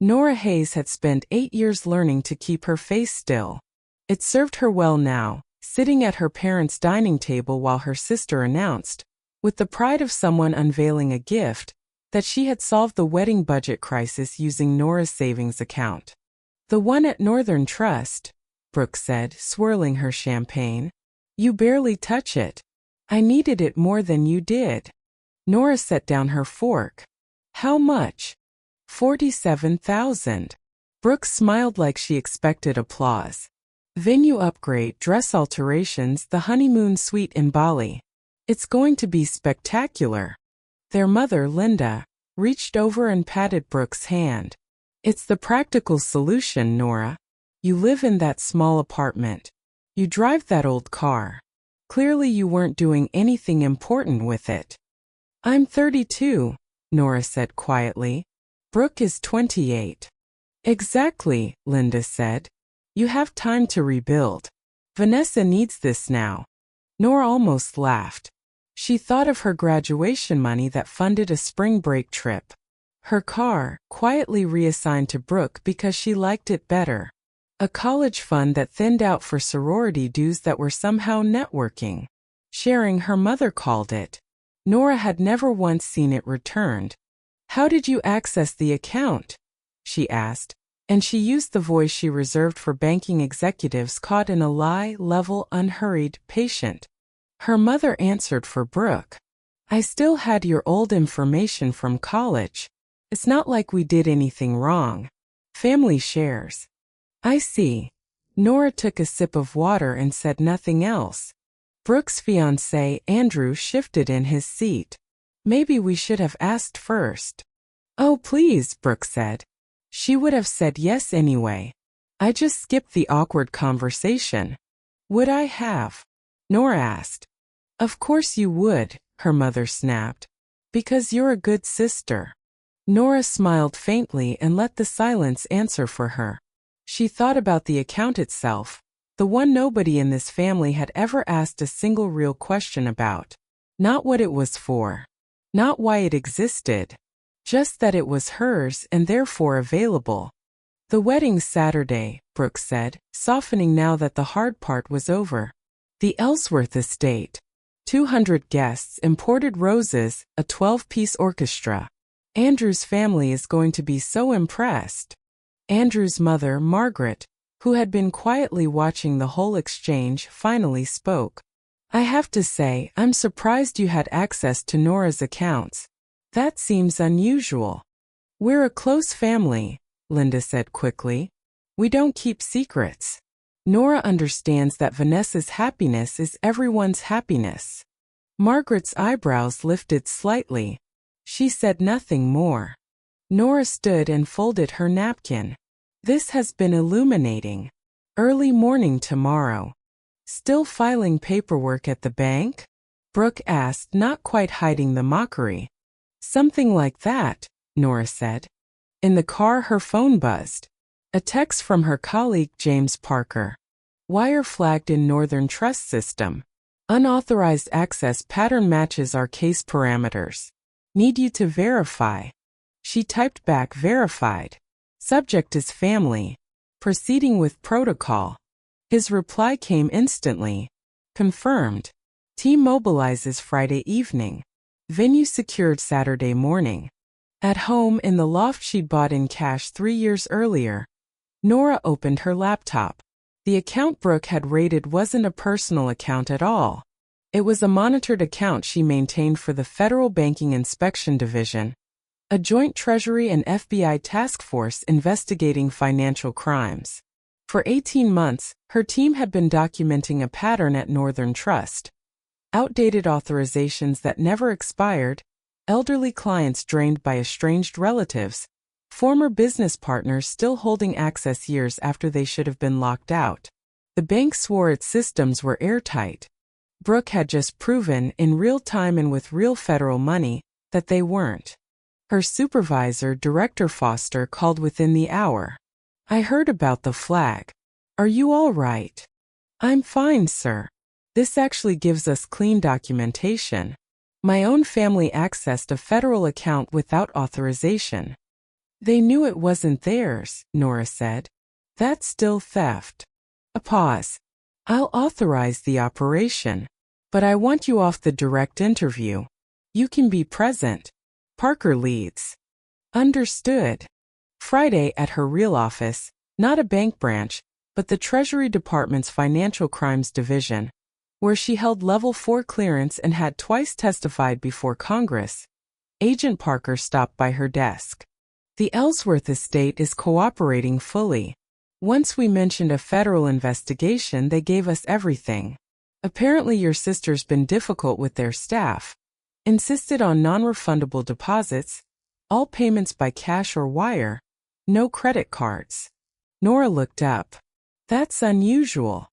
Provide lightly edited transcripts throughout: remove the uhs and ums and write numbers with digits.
Nora Hayes had spent 8 years learning to keep her face still. It served her well now, sitting at her parents' dining table while her sister announced, with the pride of someone unveiling a gift, that she had solved the wedding budget crisis using Nora's savings account. "The one at Northern Trust," Brooke said, swirling her champagne. "You barely touch it. I needed it more than you did." Nora set down her fork. "How much?" $47,000. Brooke smiled like she expected applause. "Venue upgrade, dress alterations, the honeymoon suite in Bali. It's going to be spectacular." Their mother, Linda, reached over and patted Brooke's hand. "It's the practical solution, Nora. You live in that small apartment. You drive that old car. Clearly you weren't doing anything important with it." "I'm 32, Nora said quietly. "Brooke is 28. "Exactly," Linda said. "You have time to rebuild. Vanessa needs this now." Nora almost laughed. She thought of her graduation money that funded a spring break trip. Her car, quietly reassigned to Brooke because she liked it better. A college fund that thinned out for sorority dues that were somehow networking. Sharing, her mother called it. Nora had never once seen it returned. "How did you access the account?" she asked, and she used the voice she reserved for banking executives caught in a lie, level, unhurried, patient. Her mother answered for Brooke. "I still had your old information from college. It's not like we did anything wrong. Family shares." "I see." Nora took a sip of water and said nothing else. Brooke's fiancé, Andrew, shifted in his seat. "Maybe we should have asked first." "Oh, please," Brooke said. She would have said yes anyway. "I just skipped the awkward conversation." "Would I have?" Nora asked. "Of course you would," her mother snapped. "Because you're a good sister." Nora smiled faintly and let the silence answer for her. She thought about the account itself, the one nobody in this family had ever asked a single real question about. Not what it was for. Not why it existed. Just that it was hers and therefore available. "The wedding's Saturday," Brooke said, softening now that the hard part was over. "The Ellsworth estate. 200 guests, imported roses, a 12-piece orchestra. Andrew's family is going to be so impressed." Andrew's mother, Margaret, who had been quietly watching the whole exchange, finally spoke. "I have to say, I'm surprised you had access to Nora's accounts. That seems unusual." "We're a close family," Linda said quickly. "We don't keep secrets. Nora understands that Vanessa's happiness is everyone's happiness." Margaret's eyebrows lifted slightly. She said nothing more. Nora stood and folded her napkin. "This has been illuminating. Early morning tomorrow." "Still filing paperwork at the bank?" Brooke asked, not quite hiding the mockery. "Something like that," Nora said. In the car, her phone buzzed. A text from her colleague James Parker. "Wire flagged in Northern Trust system. Unauthorized access pattern matches our case parameters. Need you to verify." She typed back, "Verified. Subject is family. Proceeding with protocol." His reply came instantly. "Confirmed. Team mobilizes Friday evening. Venue secured Saturday morning." At home in the loft she'd bought in cash 3 years earlier, Nora opened her laptop. The account Brooke had raided wasn't a personal account at all. It was a monitored account she maintained for the Federal Banking Inspection Division, a joint Treasury and FBI task force investigating financial crimes. For 18 months, her team had been documenting a pattern at Northern Trust. Outdated authorizations that never expired, elderly clients drained by estranged relatives, former business partners still holding access years after they should have been locked out. The bank swore its systems were airtight. Brooke had just proven, in real time and with real federal money, that they weren't. Her supervisor, Director Foster, called within the hour. "I heard about the flag. Are you all right?" "I'm fine, sir. This actually gives us clean documentation. My own family accessed a federal account without authorization." They knew it wasn't theirs, Nora said. That's still theft. A pause. I'll authorize the operation. But I want you off the direct interview. You can be present. Parker leads. Understood. Friday at her real office, not a bank branch, but the Treasury Department's Financial Crimes Division, where she held Level 4 clearance and had twice testified before Congress, Agent Parker stopped by her desk. The Ellsworth estate is cooperating fully. Once we mentioned a federal investigation, they gave us everything. Apparently your sister's been difficult with their staff. Insisted on non-refundable deposits, all payments by cash or wire, no credit cards. Nora looked up. That's unusual.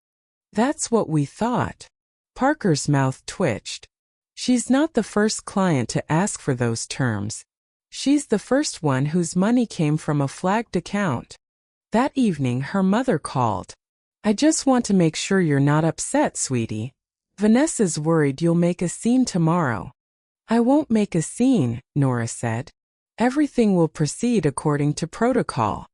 That's what we thought. Parker's mouth twitched. She's not the first client to ask for those terms. She's the first one whose money came from a flagged account. That evening her mother called. I just want to make sure you're not upset, sweetie. Vanessa's worried you'll make a scene tomorrow. I won't make a scene, Nora said. Everything will proceed according to protocol.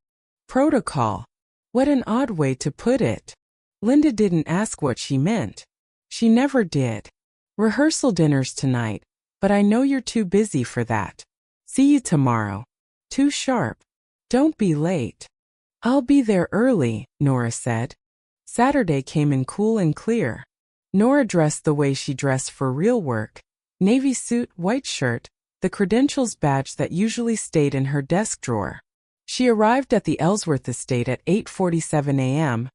Protocol? What an odd way to put it. Linda didn't ask what she meant. She never did. Rehearsal dinner's tonight, but I know you're too busy for that. See you tomorrow. Too sharp. Don't be late. I'll be there early, Nora said. Saturday came in cool and clear. Nora dressed the way she dressed for real work. Navy suit, white shirt, the credentials badge that usually stayed in her desk drawer. She arrived at the Ellsworth estate at 8:47 a.m.,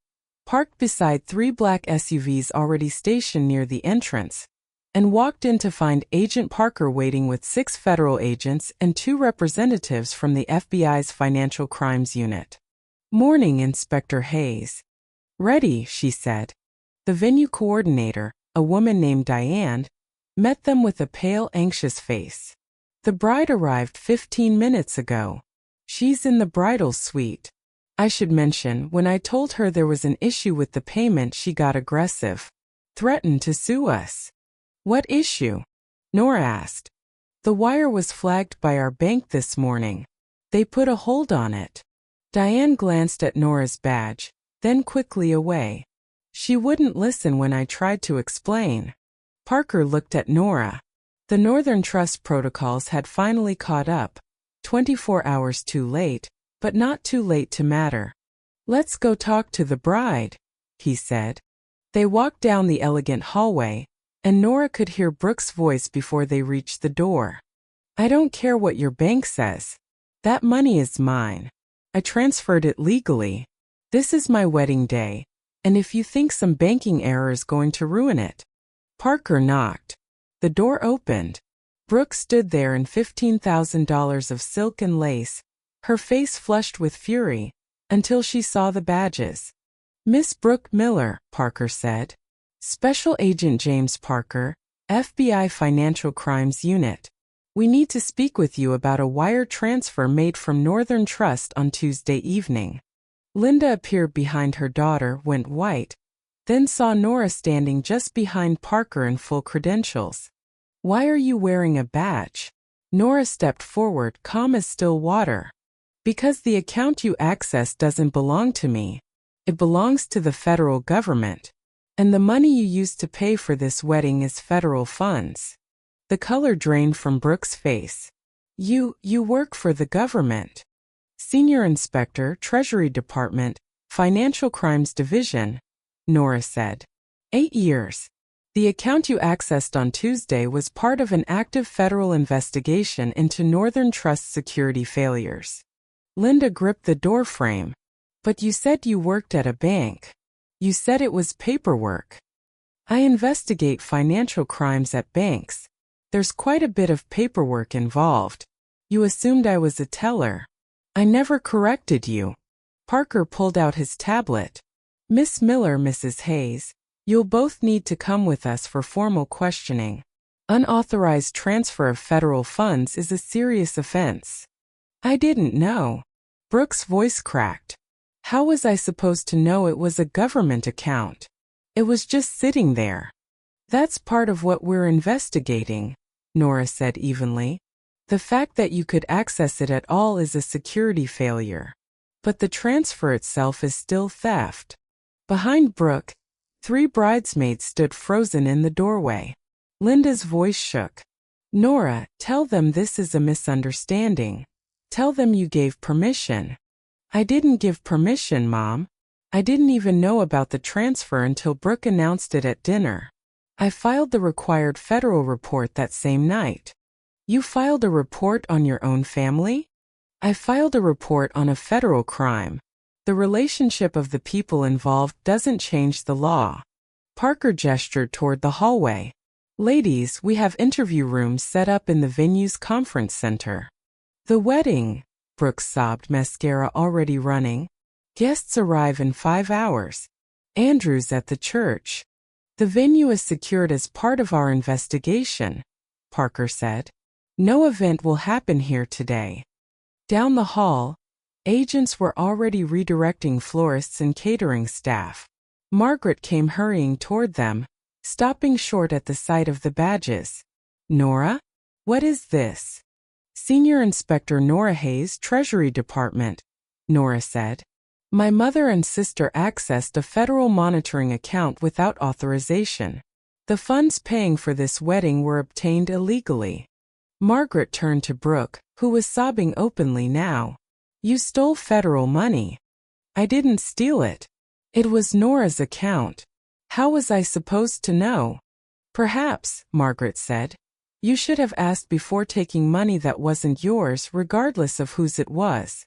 parked beside 3 black SUVs already stationed near the entrance, and walked in to find Agent Parker waiting with 6 federal agents and 2 representatives from the FBI's Financial Crimes Unit. Morning, Inspector Hayes. Ready, she said. The venue coordinator, a woman named Diane, met them with a pale, anxious face. The bride arrived 15 minutes ago. She's in the bridal suite. I should mention, when I told her there was an issue with the payment, she got aggressive. Threatened to sue us. What issue? Nora asked. The wire was flagged by our bank this morning. They put a hold on it. Diane glanced at Nora's badge, then quickly away. She wouldn't listen when I tried to explain. Parker looked at Nora. The Northern Trust protocols had finally caught up, 24 hours too late, but not too late to matter. Let's go talk to the bride, he said. They walked down the elegant hallway, and Nora could hear Brooke's voice before they reached the door. I don't care what your bank says. That money is mine. I transferred it legally. This is my wedding day, and if you think some banking error is going to ruin it. Parker knocked. The door opened. Brooke stood there in $15,000 of silk and lace, her face flushed with fury, until she saw the badges. Miss Brooke Miller, Parker said. Special Agent James Parker, FBI Financial Crimes Unit. We need to speak with you about a wire transfer made from Northern Trust on Tuesday evening. Linda appeared behind her daughter, went white, then saw Nora standing just behind Parker in full credentials. Why are you wearing a badge? Nora stepped forward, calm as still water. Because the account you accessed doesn't belong to me. It belongs to the federal government. And the money you used to pay for this wedding is federal funds. The color drained from Brooke's face. You work for the government. Senior Inspector, Treasury Department, Financial Crimes Division, Nora said. 8 years. The account you accessed on Tuesday was part of an active federal investigation into Northern Trust security failures. Linda gripped the doorframe. But you said you worked at a bank. You said it was paperwork. I investigate financial crimes at banks. There's quite a bit of paperwork involved. You assumed I was a teller. I never corrected you. Parker pulled out his tablet. Miss Miller, Mrs. Hayes, you'll both need to come with us for formal questioning. Unauthorized transfer of federal funds is a serious offense. I didn't know. Brooke's voice cracked. How was I supposed to know it was a government account? It was just sitting there. That's part of what we're investigating, Nora said evenly. The fact that you could access it at all is a security failure. But the transfer itself is still theft. Behind Brooke, 3 bridesmaids stood frozen in the doorway. Linda's voice shook. Nora, tell them this is a misunderstanding. Tell them you gave permission. I didn't give permission, Mom. I didn't even know about the transfer until Brooke announced it at dinner. I filed the required federal report that same night. You filed a report on your own family? I filed a report on a federal crime. The relationship of the people involved doesn't change the law. Parker gestured toward the hallway. Ladies, we have interview rooms set up in the venue's conference center. The wedding, Brooke sobbed, mascara already running. Guests arrive in 5 hours. Andrew's at the church. The venue is secured as part of our investigation, Parker said. No event will happen here today. Down the hall, agents were already redirecting florists and catering staff. Margaret came hurrying toward them, stopping short at the sight of the badges. Nora? What is this? Senior Inspector Nora Hayes, Treasury Department, Nora said. My mother and sister accessed a federal monitoring account without authorization. The funds paying for this wedding were obtained illegally. Margaret turned to Brooke, who was sobbing openly now. You stole federal money. I didn't steal it. It was Nora's account. How was I supposed to know? Perhaps, Margaret said. You should have asked before taking money that wasn't yours, regardless of whose it was.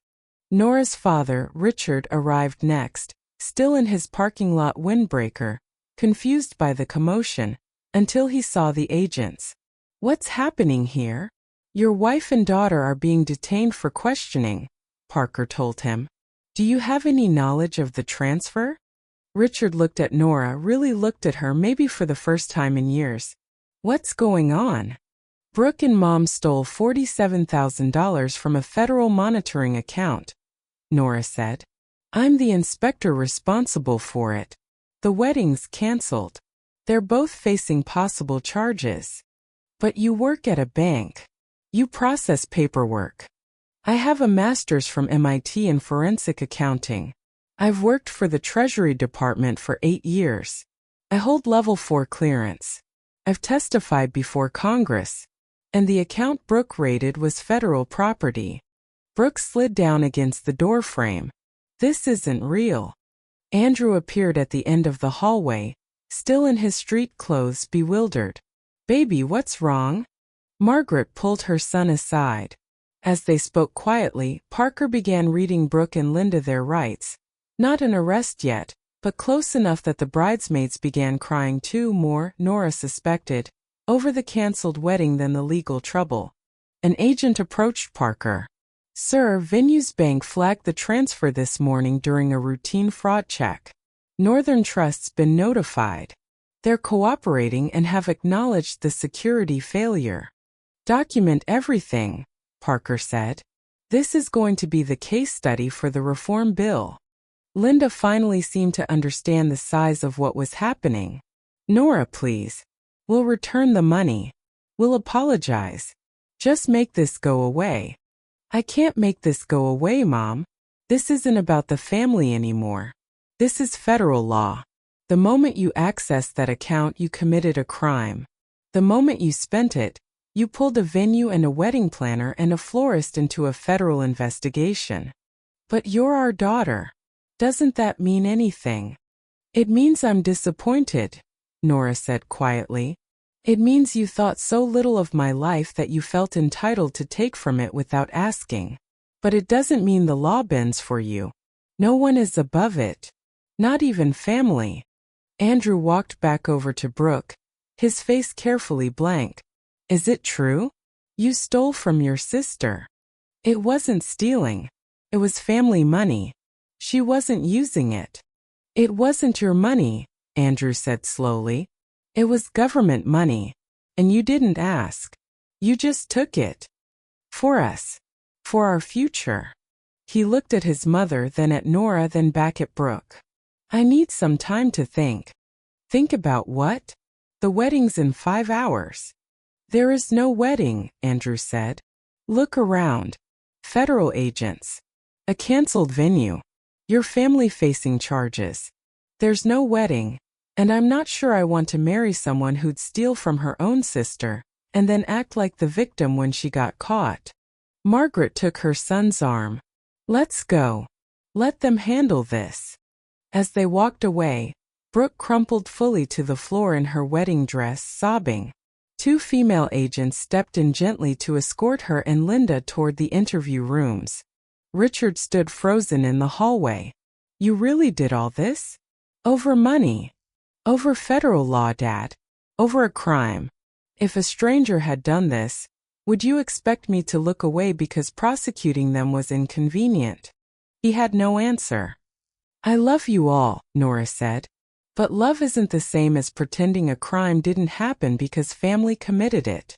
Nora's father, Richard, arrived next, still in his parking lot windbreaker, confused by the commotion, until he saw the agents. What's happening here? Your wife and daughter are being detained for questioning, Parker told him. Do you have any knowledge of the transfer? Richard looked at Nora, really looked at her, maybe for the first time in years. What's going on? Brooke and Mom stole $47,000 from a federal monitoring account, Nora said. I'm the inspector responsible for it. The wedding's canceled. They're both facing possible charges. But you work at a bank. You process paperwork. I have a master's from MIT in forensic accounting. I've worked for the Treasury Department for 8 years. I hold level 4 clearance. I've testified before Congress. And the account Brooke raided was federal property. Brooke slid down against the door frame. This isn't real. Andrew appeared at the end of the hallway, still in his street clothes, bewildered. Baby, what's wrong? Margaret pulled her son aside. As they spoke quietly, Parker began reading Brooke and Linda their rights. Not an arrest yet, but close enough that the bridesmaids began crying too, more, Nora suspected, over the canceled wedding than the legal trouble. An agent approached Parker. Sir, Venue's bank flagged the transfer this morning during a routine fraud check. Northern Trust's been notified. They're cooperating and have acknowledged the security failure. Document everything, Parker said. This is going to be the case study for the reform bill. Linda finally seemed to understand the size of what was happening. Nora, please. We'll return the money. We'll apologize. Just make this go away. I can't make this go away, Mom. This isn't about the family anymore. This is federal law. The moment you accessed that account, you committed a crime. The moment you spent it, you pulled a venue and a wedding planner and a florist into a federal investigation. But you're our daughter. Doesn't that mean anything? It means I'm disappointed, Nora said quietly. It means you thought so little of my life that you felt entitled to take from it without asking. But it doesn't mean the law bends for you. No one is above it. Not even family. Andrew walked back over to Brooke, his face carefully blank. Is it true? You stole from your sister. It wasn't stealing. It was family money. She wasn't using it. It wasn't your money, Andrew said slowly. It was government money. And you didn't ask. You just took it. For us. For our future. He looked at his mother, then at Nora, then back at Brooke. I need some time to think. Think about what? The wedding's in 5 hours. There is no wedding, Andrew said. Look around. Federal agents. A canceled venue. Your family facing charges. There's no wedding, and I'm not sure I want to marry someone who'd steal from her own sister and then act like the victim when she got caught. Margaret took her son's arm. Let's go. Let them handle this. As they walked away, Brooke crumpled fully to the floor in her wedding dress, sobbing. Two female agents stepped in gently to escort her and Linda toward the interview rooms. Richard stood frozen in the hallway. You really did all this? Over money. Over federal law, Dad. Over a crime. If a stranger had done this, would you expect me to look away because prosecuting them was inconvenient? He had no answer. I love you all, Nora said. But love isn't the same as pretending a crime didn't happen because family committed it.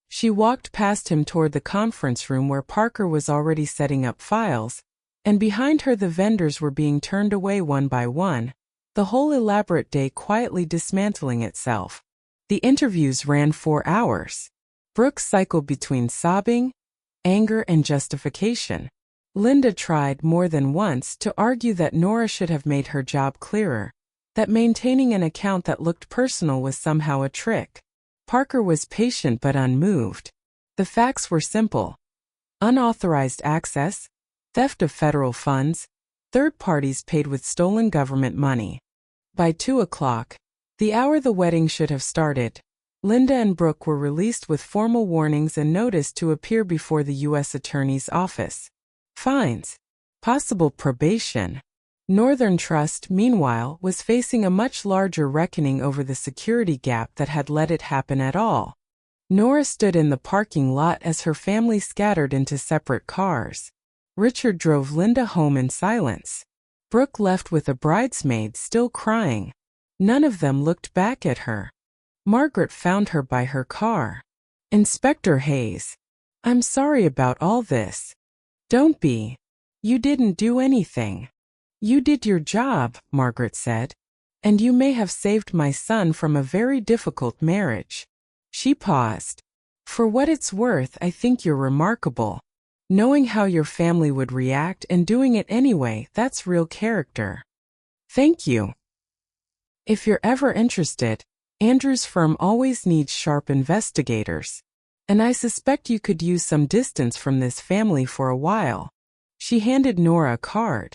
She walked past him toward the conference room where Parker was already setting up files, and behind her the vendors were being turned away one by one, the whole elaborate day quietly dismantling itself. The interviews ran 4 hours. Brooke cycled between sobbing, anger, and justification. Linda tried more than once to argue that Nora should have made her job clearer, that maintaining an account that looked personal was somehow a trick. Parker was patient but unmoved. The facts were simple. Unauthorized access, theft of federal funds, third parties paid with stolen government money. By 2 o'clock, the hour the wedding should have started, Linda and Brooke were released with formal warnings and notice to appear before the U.S. Attorney's Office. Fines. Possible probation. Northern Trust, meanwhile, was facing a much larger reckoning over the security gap that had let it happen at all. Nora stood in the parking lot as her family scattered into separate cars. Richard drove Linda home in silence. Brooke left with a bridesmaid still crying. None of them looked back at her. Margaret found her by her car. Inspector Hayes. I'm sorry about all this. Don't be. You didn't do anything. You did your job, Margaret said. And you may have saved my son from a very difficult marriage. She paused. For what it's worth, I think you're remarkable. Knowing how your family would react and doing it anyway, that's real character. Thank you. If you're ever interested, Andrew's firm always needs sharp investigators. And I suspect you could use some distance from this family for a while. She handed Nora a card.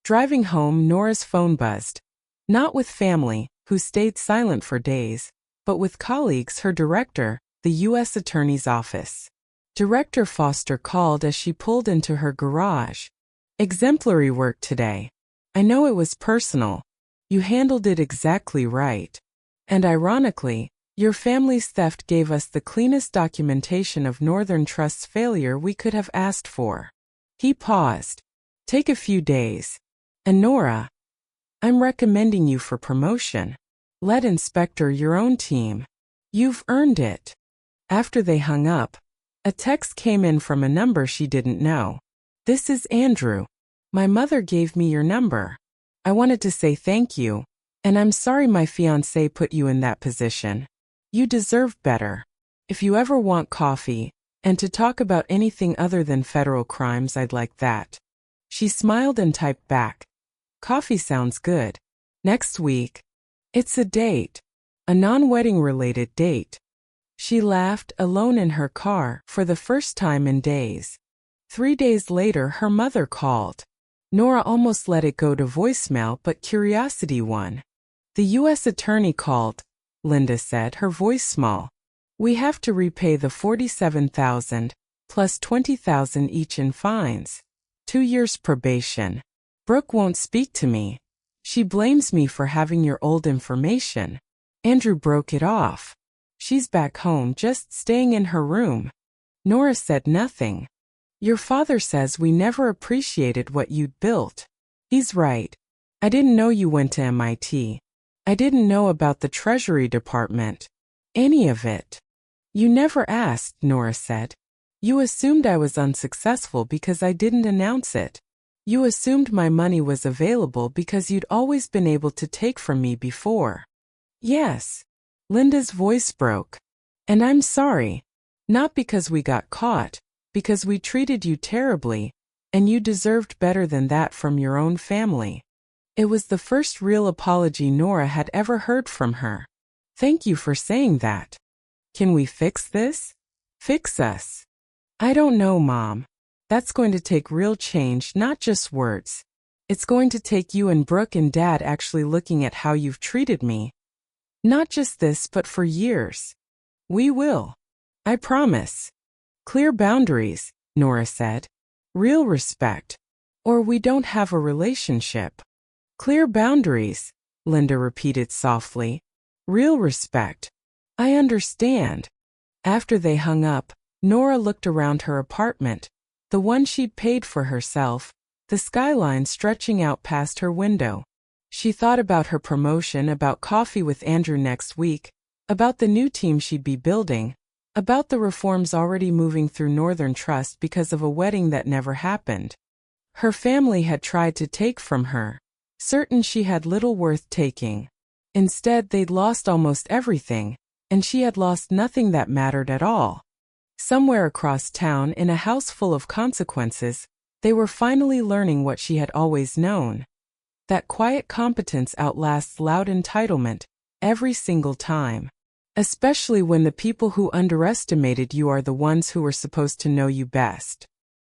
Driving home, Nora's phone buzzed. Not with family, who stayed silent for days, but with colleagues, her director, the U.S. Attorney's Office. Director Foster called as she pulled into her garage. Exemplary work today. I know it was personal. You handled it exactly right. And ironically, your family's theft gave us the cleanest documentation of Northern Trust's failure we could have asked for. He paused. Take a few days. And Nora, I'm recommending you for promotion. Let inspector your own team. You've earned it. After they hung up, a text came in from a number she didn't know. This is Andrew. My mother gave me your number. I wanted to say thank you, and I'm sorry my fiancé put you in that position. You deserve better. If you ever want coffee, and to talk about anything other than federal crimes, I'd like that. She smiled and typed back. Coffee sounds good. Next week. It's a date. A non-wedding related date. She laughed, alone in her car, for the first time in days. 3 days later, her mother called. Nora almost let it go to voicemail, but curiosity won. The U.S. attorney called, Linda said, her voice small. We have to repay the $47,000, plus $20,000 each in fines. 2 years probation. Brooke won't speak to me. She blames me for having your old information. Andrew broke it off. She's back home, just staying in her room. Nora said nothing. Your father says we never appreciated what you'd built. He's right. I didn't know you went to MIT. I didn't know about the Treasury Department. Any of it. You never asked, Nora said. You assumed I was unsuccessful because I didn't announce it. You assumed my money was available because you'd always been able to take from me before. Yes. Linda's voice broke. And I'm sorry. Not because we got caught, because we treated you terribly, and you deserved better than that from your own family." It was the first real apology Nora had ever heard from her. "Thank you for saying that. Can we fix this?" "Fix us?" "I don't know, Mom. That's going to take real change, not just words. It's going to take you and Brooke and Dad actually looking at how you've treated me. Not just this, but for years. We will. I promise. Clear boundaries," Nora said. "Real respect. Or we don't have a relationship." "Clear boundaries," Linda repeated softly. "Real respect. I understand." After they hung up, Nora looked around her apartment, the one she'd paid for herself, the skyline stretching out past her window. She thought about her promotion, about coffee with Andrew next week, about the new team she'd be building, about the reforms already moving through Northern Trust because of a wedding that never happened. Her family had tried to take from her, certain she had little worth taking. Instead, they'd lost almost everything, and she had lost nothing that mattered at all. Somewhere across town, in a house full of consequences, they were finally learning what she had always known. That quiet competence outlasts loud entitlement, every single time. Especially when the people who underestimated you are the ones who were supposed to know you best.